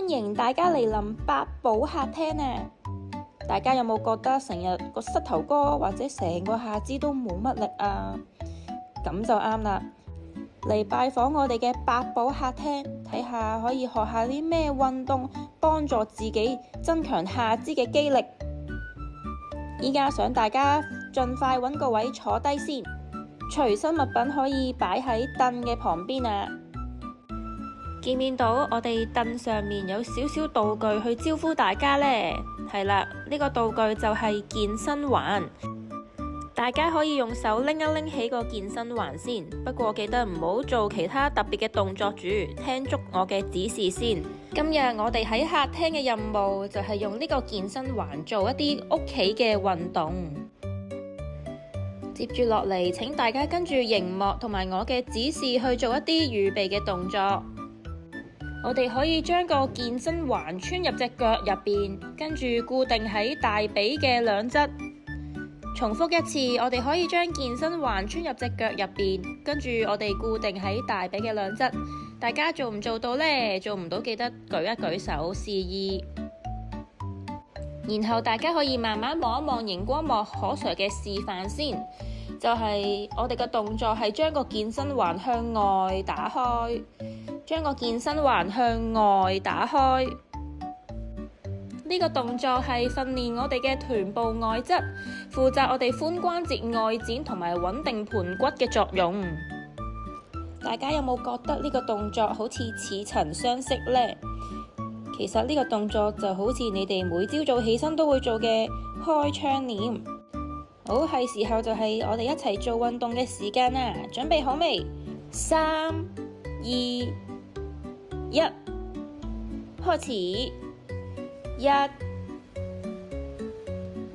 歡迎大家嚟臨八寶客廳啊！大家有冇覺得成日個膝頭哥或者成個下肢都冇乜力啊？咁就啱啦，嚟拜訪我哋嘅八寶客廳，睇下可以學下啲咩運動，幫助自己增強下肢嘅肌力。依家想大家盡快揾個位坐低先，隨身物品可以擺喺凳嘅旁邊啊！見唔見到我哋凳上面有少少道具去招呼大家呢？係啦，呢個道具就係健身環，大家可以用手拎一拎起個健身環先，不過記得唔好做其他特別嘅動作住，聽足我嘅指示先。今日我哋喺客廳嘅任務就係用呢個健身環做一啲屋企嘅運動。接住落嚟，請大家跟住熒幕同埋我嘅指示去做一啲預備嘅動作。我哋可以將個健身環穿入隻腳入邊，跟住固定喺大髀嘅兩側。重複一次，我哋可以將健身環穿入隻腳入邊，跟住我哋固定喺大髀嘅兩側。大家做唔做到呢？做唔到記得舉一舉手示意。然後大家可以慢慢望一望熒光幕可 Sir 嘅示範先，就係我哋嘅動作係將個健身環向外打開。將個健身環向外打開，呢個動作係訓練我哋嘅臀部外側，負責我哋髖關節外展同埋穩定盤骨嘅作用。大家有冇覺得呢個動作好似似曾相識呢？其實呢個動作就好似你哋每朝早起身都會做嘅開窗簾。好，係時候就係我哋一齊做運動嘅時間啦！準備好未？3、2、1，開始！1、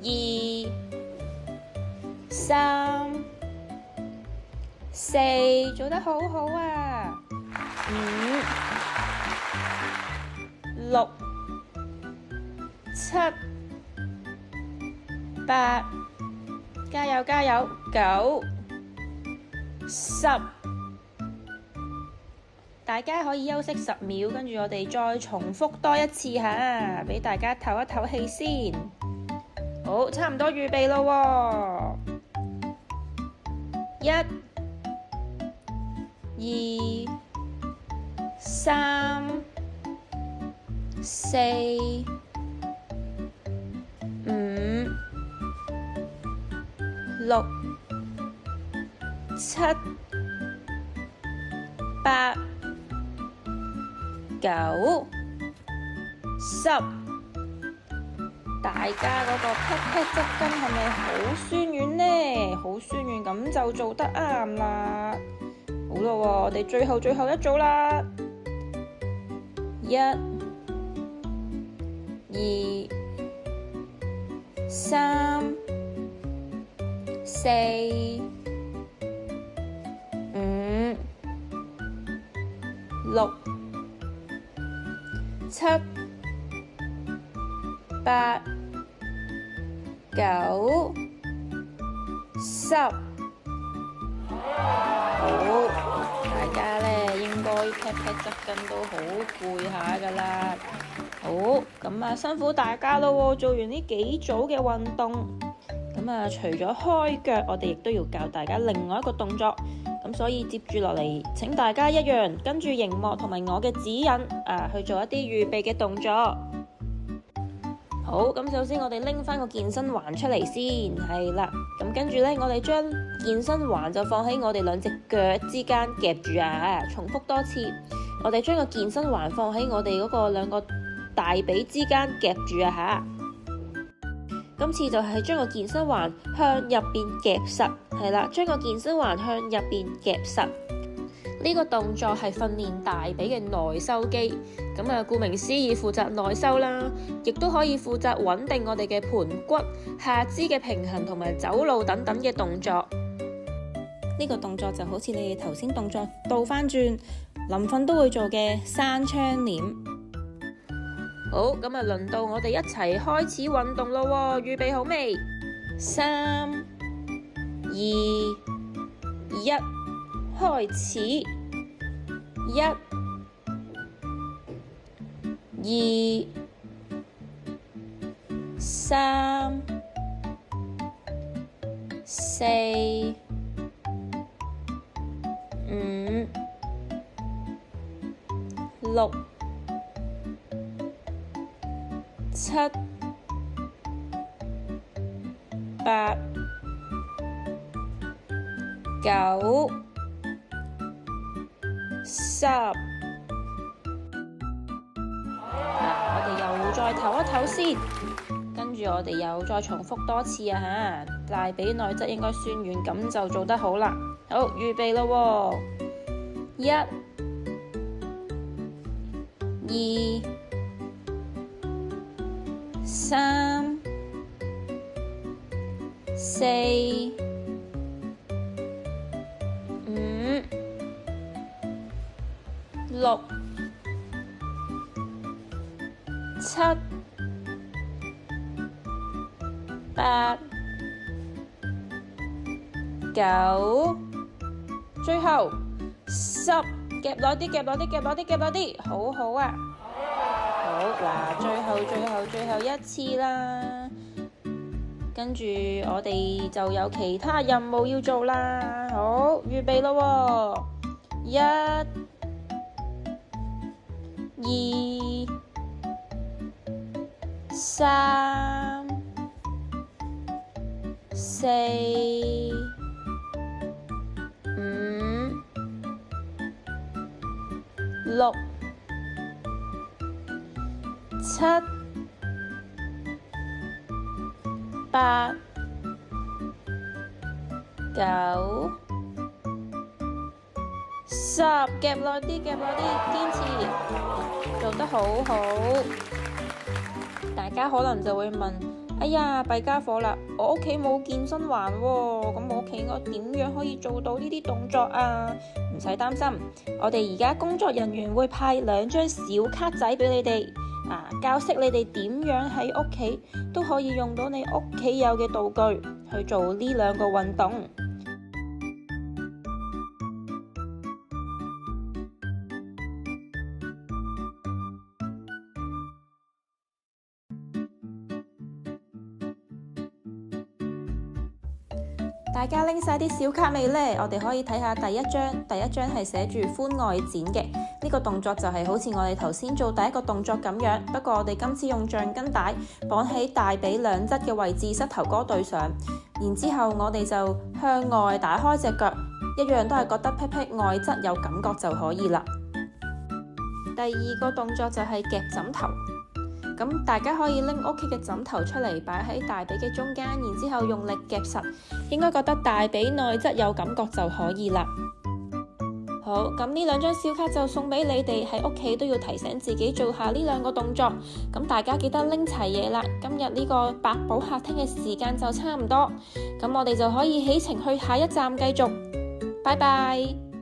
2、3、4，做得好好啊！5、6、7、8，加油加油！9、10。大家可以休息10秒，跟住我哋再重複多一次吓，俾大家唞一唞氣先。好，差唔多預備咯喎！1、2、3、4、5、6、7、8、9、10，大家嗰個 pat pat 側筋係咪好酸軟呢？好酸軟，咁就做得啱啦。好啦喎，我哋最後一組啦。1、2、3、4、5、6、7、8、9、10，好，大家呢應該劈側筋都好攰下噶啦。好，咁啊辛苦大家咯，做完呢幾組嘅運動，咁啊除咗開腳，我哋亦都要教大家另外一個動作。咁所以接住落嚟，請大家一樣跟住熒幕同埋我嘅指引去做一啲預備嘅動作。好，咁首先我哋拎翻個健身環出嚟先，係啦。咁跟住呢，我哋將健身環就放喺我哋兩隻腳之間夾住啊！重複多次，我哋將個健身環放喺我哋嗰個兩個大髀之間夾住啊！吓，今次就係將個健身環向入邊夾實，係啦，將個健身環向入邊夾實。呢個動作係訓練大髀嘅內收肌，咁啊，顧名思義負責內收啦，亦都可以負責穩定我哋嘅盤骨、下肢嘅平衡同埋走路等等嘅動作。呢個動作就好似你哋頭先動作倒翻轉，臨瞓都會做嘅閂窗簾。好，咁啊，輪到我哋一齊開始運動咯，預備好未？3、2、1，開始！1、2、2、3、4、5、6、7、8、9、10。我哋又再唞一唞先，跟住我哋又再重複多次啊嚇！大髀內側應該酸軟，咁就做得好啦。好，預備咯喎！1、2、3、4、5、6、7、8、9，最後10，夾耐啲，夾耐啲，夾耐啲，夾耐啲，好好啊！好嗱，最後一次啦，跟住我哋就有其他任務要做啦。好，預備咯喎！1、2、3、4、5、6、7、8、9、10，夾耐啲，夾耐啲，堅持，做得好好。大家可能就會問：哎呀，弊家伙啦！我屋企冇健身環喎，咁我屋企應該點樣可以做到呢啲動作啊？唔使擔心，我哋而家工作人員會派2張小卡仔俾你哋，教識你哋點樣喺屋企都可以用到你屋企有嘅道具去做呢2個運動。大家拎晒啲小卡未呢？我哋可以睇下第一張，第一張係寫住髖外展嘅，呢個動作就係好似我哋頭先做第一個動作咁樣，不過我哋今次用橡筋帶綁喺大髀兩側嘅位置，膝頭哥對上，然之後我哋就向外打開隻腳，一樣都係覺得屁屁外側有感覺就可以啦。第2個動作就係夾枕頭。咁大家可以拎屋企嘅枕頭出嚟，擺喺大髀嘅中間，然之後用力夾實，應該覺得大髀內側有感覺就可以啦。好，咁呢2張小卡就送俾你哋，喺屋企都要提醒自己做下呢2個動作。咁大家記得拎齊嘢啦。今日呢個百寶客廳嘅時間就差唔多，咁我哋就可以起程去下一站繼續。拜拜。